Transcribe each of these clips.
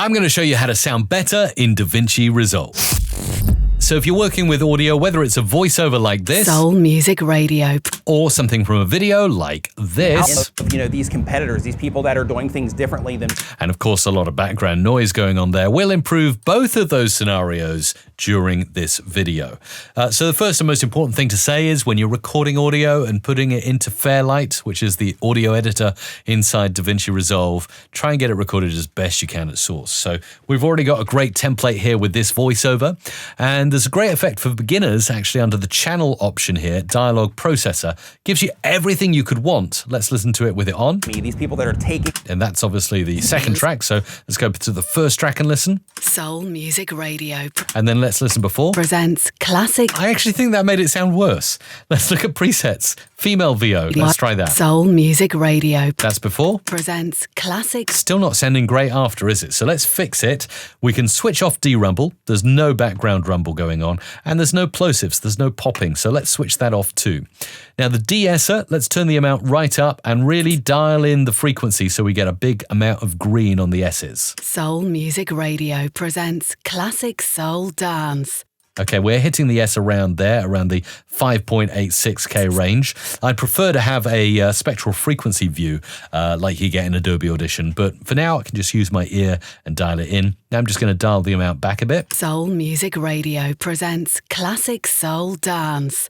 I'm going to show you how to sound better in DaVinci Resolve. So if you're working with audio, whether it's a voiceover like this, Soul Music Radio, or something from a video like this, these competitors, these people that are doing things differently than, and of course a lot of background noise going on there, we'll improve both of those scenarios during this video. So the first and most important thing to say is when you're recording audio and putting it into Fairlight, which is the audio editor inside DaVinci Resolve, try and get it recorded as best you can at source. So we've already got a great template here with this voiceover, and there's a great effect for beginners actually under the channel option here. Dialogue Processor gives you everything you could want. Let's listen to it with it on. these people that are taking, And that's obviously the second track, so let's go to the first track and listen. Soul Music Radio And then let's listen before. presents classic I actually think that made it sound worse. Let's look at presets. Female VO, let's try that. Soul Music Radio That's before. presents classic Still not sounding great after, is it? So let's fix it. We can switch off D-rumble. There's no background rumble going on. And there's no plosives. There's no popping. So let's switch that off too. Now the de-esser, let's turn the amount right up and really dial in the frequency so we get a big amount of green on the S's. Soul Music Radio presents classic soul dance. Okay, we're hitting the S around there, around the 5.86K range. I'd prefer to have a spectral frequency view like you get in Adobe Audition, but for now I can just use my ear and dial it in. Now I'm just going to dial the amount back a bit. Soul Music Radio presents classic soul dance.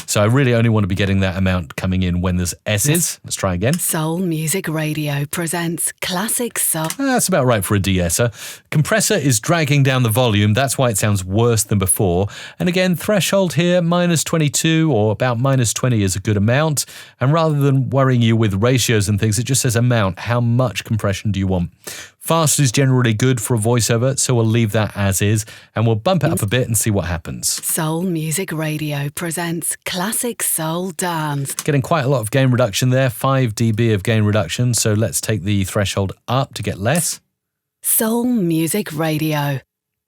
So I really only want to be getting that amount coming in when there's S's. Let's try again. Soul Music Radio presents classic soul. That's about right for a de-esser. Compressor is dragging down the volume. That's why it sounds worse than before. And again, threshold here, minus 22 or about minus 20 is a good amount. And rather than worrying you with ratios and things, it just says amount. How much compression do you want? Fast is generally good for a voiceover, so we'll leave that as is. And we'll bump it up a bit and see what happens. Soul Music Radio presents classic soul dance. Getting quite a lot of gain reduction there, 5 dB of gain reduction. So let's take the threshold up to get less. Soul Music Radio.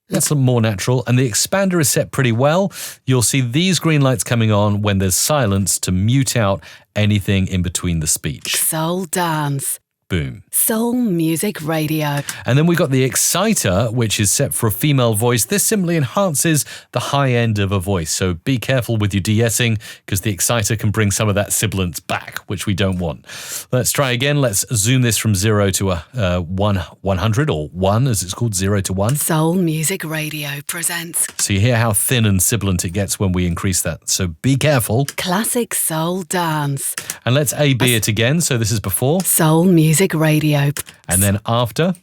That's more natural, and the expander is set pretty well. You'll see these green lights coming on when there's silence to mute out anything in between the speech. Soul dance. Boom. Soul Music Radio. And then we got the exciter, which is set for a female voice. This simply enhances the high end of a voice. So be careful with your de-essing because the exciter can bring some of that sibilance back, which we don't want. Let's try again. Let's zoom this from 0 to a 100 or 1 as it's called, 0 to 1. Soul Music Radio presents So you hear how thin and sibilant it gets when we increase that. So be careful. classic soul dance. And let's A-B it again. So this is before. Soul Music Radio. And then after.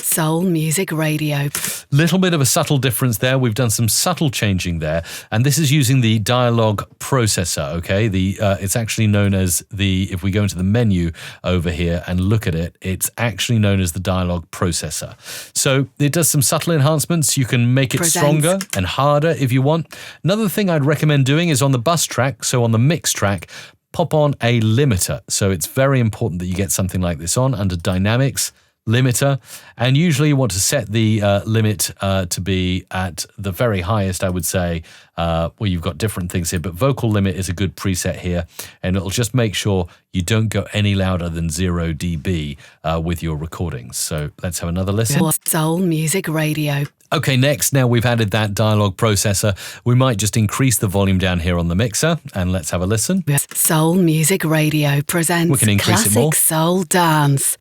Soul Music Radio. Little bit of a subtle difference there. We've done some subtle changing there. And this is using the dialogue processor, okay? It's actually known as if we go into the menu over here and look at it, it's actually known as the dialogue processor. So it does some subtle enhancements. You can make it stronger and harder if you want. Another thing I'd recommend doing is on the bus track, so on the mix track, pop on a limiter. So it's very important that you get something like this on under Dynamics, limiter, and usually you want to set the limit to be at the very highest, I would say. Well, you've got different things here, but vocal limit is a good preset here, and it'll just make sure you don't go any louder than 0 dB with your recordings. So let's have another listen. Soul Music Radio. Okay, next, now we've added that dialogue processor, we might just increase the volume down here on the mixer, and let's have a listen. Soul Music Radio presents We can increase it more. classic soul dance.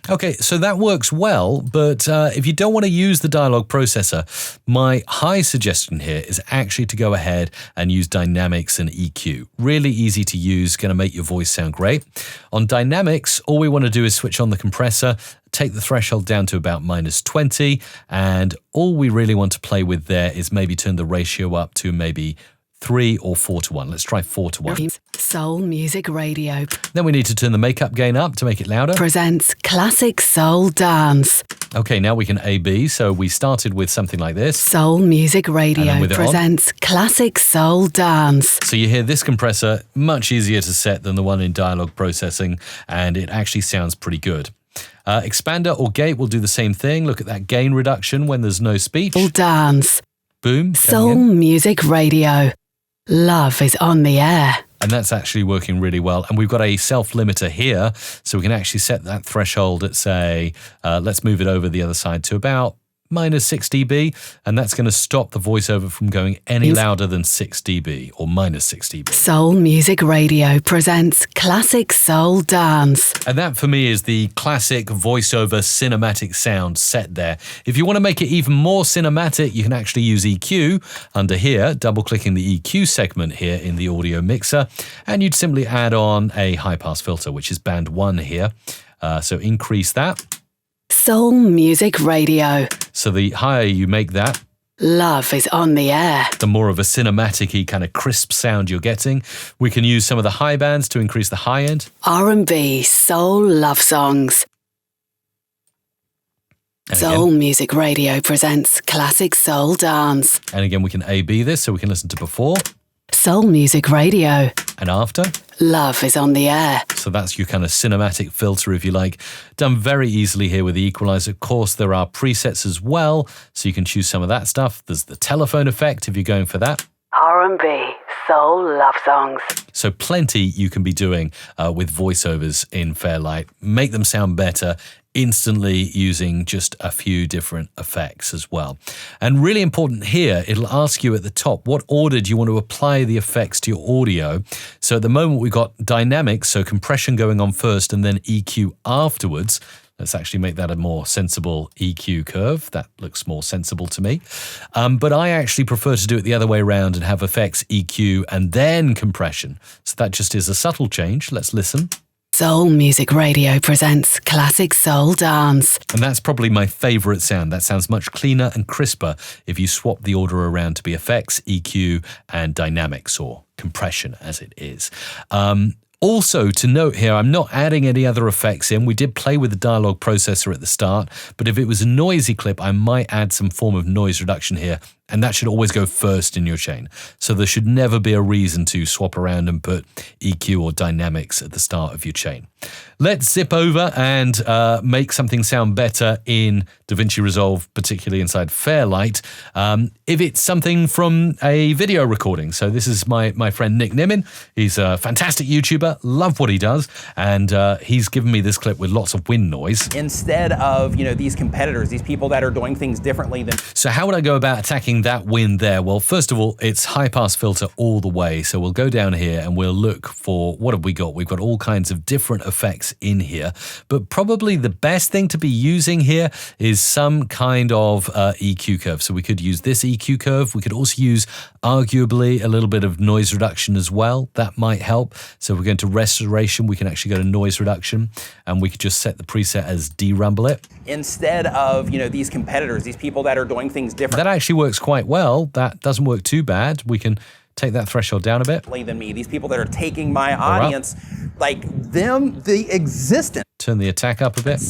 Okay, so that works well, but if you don't want to use the dialogue processor, my high suggestion here is actually to go ahead and use Dynamics and EQ. Really easy to use, going to make your voice sound great. On Dynamics, all we want to do is switch on the compressor, take the threshold down to about minus 20, and all we really want to play with there is maybe turn the ratio up to maybe 3 or 4 to 1. Let's try 4 to 1. Soul Music Radio Then we need to turn the makeup gain up to make it louder. presents classic soul dance. Okay, now we can A-B. So we started with something like this. Soul Music And Radio then with it on. presents classic soul dance. So you hear this compressor, much easier to set than the one in dialogue processing, and it actually sounds pretty good. Expander or gate will do the same thing. Look at that gain reduction when there's no speech. Soul dance. Boom. Soul Music Radio. Love is on the air. And that's actually working really well. And we've got a self limiter here. So we can actually set that threshold at, say, let's move it over the other side to about -6 dB, and that's going to stop the voiceover from going any louder than 6 dB or -6 dB. Soul Music Radio presents Classic Soul Dance. And that for me is the classic voiceover cinematic sound set there. If you want to make it even more cinematic, you can actually use EQ under here, double-clicking the EQ segment here in the audio mixer, and you'd simply add on a high-pass filter, which is band 1 here. So increase that. Soul Music Radio. So the higher you make that, Love is on the air. the more of a cinematic-y kind of crisp sound you're getting. We can use some of the high bands to increase the high end. R&B soul love songs. And Soul again, Music Radio presents Classic Soul Dance. and again, we can A-B this so we can listen to before Soul Music Radio. and after. Love is on the air. So that's your kind of cinematic filter, if you like. Done very easily here with the equalizer. Of course, there are presets as well, so you can choose some of that stuff. There's the telephone effect if you're going for that. R&B soul love songs. So plenty you can be doing with voiceovers in Fairlight. Make them sound better instantly using just a few different effects as well. And really important here, it'll ask you at the top, what order do you want to apply the effects to your audio? So at the moment we've got dynamics, so compression going on first and then EQ afterwards. Let's actually make that a more sensible EQ curve. That looks more sensible to me. But I actually prefer to do it the other way around and have effects, EQ, and then compression. So that just is a subtle change. Let's listen. Soul Music Radio presents Classic Soul Dance. And that's probably my favorite sound. That sounds much cleaner and crisper if you swap the order around to be effects, EQ, and dynamics, or compression as it is. Also, to note here, I'm not adding any other effects in. We did play with the dialogue processor at the start, but if it was a noisy clip, I might add some form of noise reduction here, and that should always go first in your chain. So there should never be a reason to swap around and put EQ or dynamics at the start of your chain. Let's zip over and make something sound better in DaVinci Resolve, particularly inside Fairlight, if it's something from a video recording. So this is my friend Nick Nimin. He's a fantastic YouTuber, love what he does, and he's given me this clip with lots of wind noise. Instead of, these competitors, these people that are doing things differently than. So how would I go about attacking that wind there? Well, first of all, it's high pass filter all the way. So we'll go down here and we'll look for, what have we got? We've got all kinds of different effects in here, but probably the best thing to be using here is some kind of EQ curve. So we could use this EQ curve. We could also use arguably a little bit of noise reduction as well. That might help. So if we're going to restoration, we can actually go to noise reduction, and we could just set the preset as derumble it. Instead of, these competitors, these people that are doing things differently That actually works quite well. That doesn't work too bad. We can take that threshold down a bit. than me, these people that are taking my audience, like them, the existence Turn the attack up a bit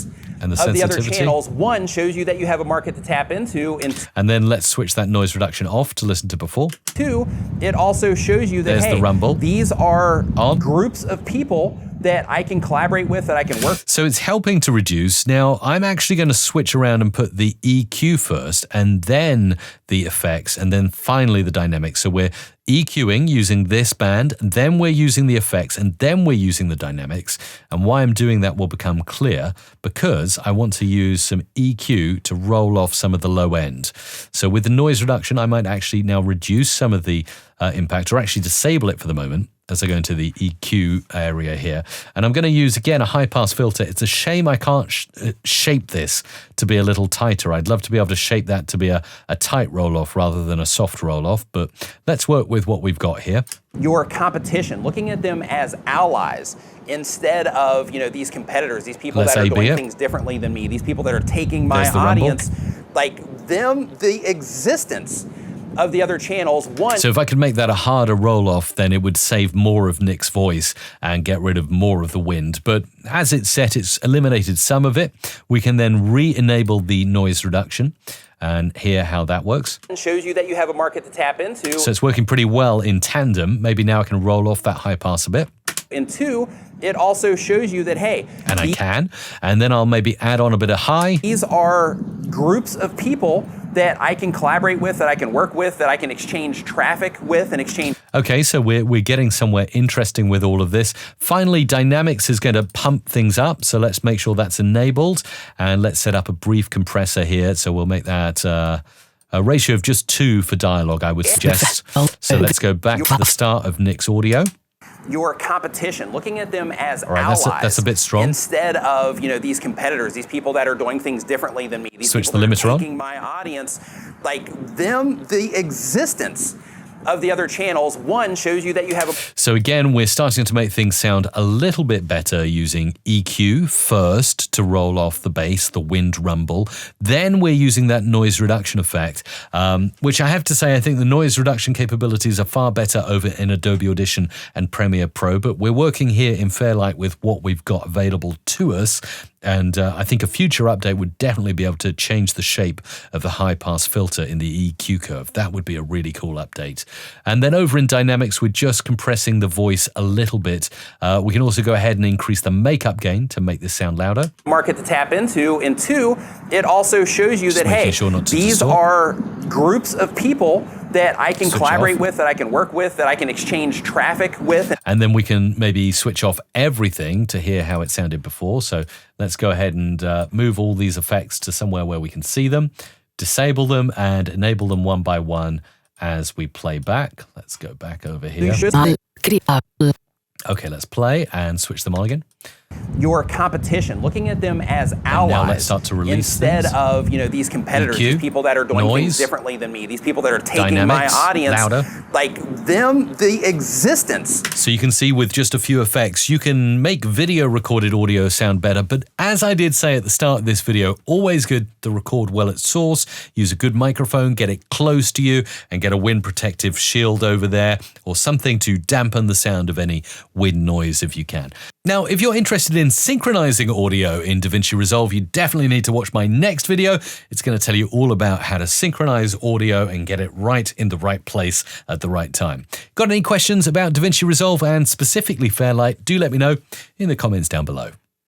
and the of the other sensitivity. channels, one, shows you that you have a market to tap into, and And then let's switch that noise reduction off to listen to before. two, it also shows you that, There's hey, the rumble. these are On. groups of people that I can collaborate with, that I can work. So it's helping to reduce. Now, I'm actually going to switch around and put the EQ first, and then the effects, and then finally the dynamics. So we're EQing using this band, then we're using the effects, and then we're using the dynamics. And why I'm doing that will become clear, because I want to use some EQ to roll off some of the low end. So with the noise reduction, I might actually now reduce some of the impact, or actually disable it for the moment, as I go into the EQ area here. And I'm going to use, again, a high-pass filter. It's a shame I can't shape this to be a little tighter. I'd love to be able to shape that to be a tight roll-off rather than a soft roll-off, but let's work with what we've got here. Your competition, looking at them as allies instead of, these competitors, these people Let's that are A-B doing it. things differently than me, these people that are taking my There's the rumble. audience, like them, the existence of the other channels. One, So if I could make that a harder roll-off, then it would save more of Nick's voice and get rid of more of the wind. But as it's set, it's eliminated some of it. We can then re-enable the noise reduction and hear how that works. shows you that you have a market to tap into. So it's working pretty well in tandem. Maybe now I can roll off that high pass a bit. And two, it also shows you that, hey, And I can. And then I'll maybe add on a bit of high. these are groups of people that I can collaborate with, that I can work with, that I can exchange traffic with and exchange. Okay, so we're getting somewhere interesting with all of this. Finally, Dynamics is going to pump things up, so let's make sure that's enabled. And let's set up a brief compressor here. So we'll make that a ratio of just 2 for dialogue, I would suggest. So let's go back to the start of Nick's audio. Your competition, looking at them as All right, allies. that's a bit strong. Instead of, these competitors, these people that are doing things differently than me. These Switch people the that limiter are on. taking my audience, the existence of the other channels, one, shows you that you have a... So again, we're starting to make things sound a little bit better using EQ first to roll off the bass, the wind rumble. Then we're using that noise reduction effect, which I have to say, I think the noise reduction capabilities are far better over in Adobe Audition and Premiere Pro, but we're working here in Fairlight with what we've got available to us. And I think a future update would definitely be able to change the shape of the high-pass filter in the EQ curve. That would be a really cool update. And then over in Dynamics, we're just compressing the voice a little bit. We can also go ahead and increase the makeup gain to make this sound louder. Market to tap into. And 2, it also shows you Just that, making hey, sure not to these distort. are groups of people that I can Switch collaborate off. with, that I can work with, that I can exchange traffic with. And then we can maybe switch off everything to hear how it sounded before. So let's go ahead and move all these effects to somewhere where we can see them, disable them, and enable them one by one as we play back. Let's go back over here. Okay, let's play and switch them on again. Your competition, looking at them as allies. Now let's start to release instead things. of these competitors, EQ, these people that are doing noise, things differently than me, these people that are taking Dynamics, my audience, louder. the existence. So you can see with just a few effects, you can make video recorded audio sound better. But as I did say at the start of this video, always good to record well at source, use a good microphone, get it close to you, and get a wind protective shield over there or something to dampen the sound of any wind noise if you can. Now, if you're interested in synchronizing audio in DaVinci Resolve, you definitely need to watch my next video. It's going to tell you all about how to synchronize audio and get it right in the right place at the right time. Got any questions about DaVinci Resolve and specifically Fairlight? Do let me know in the comments down below.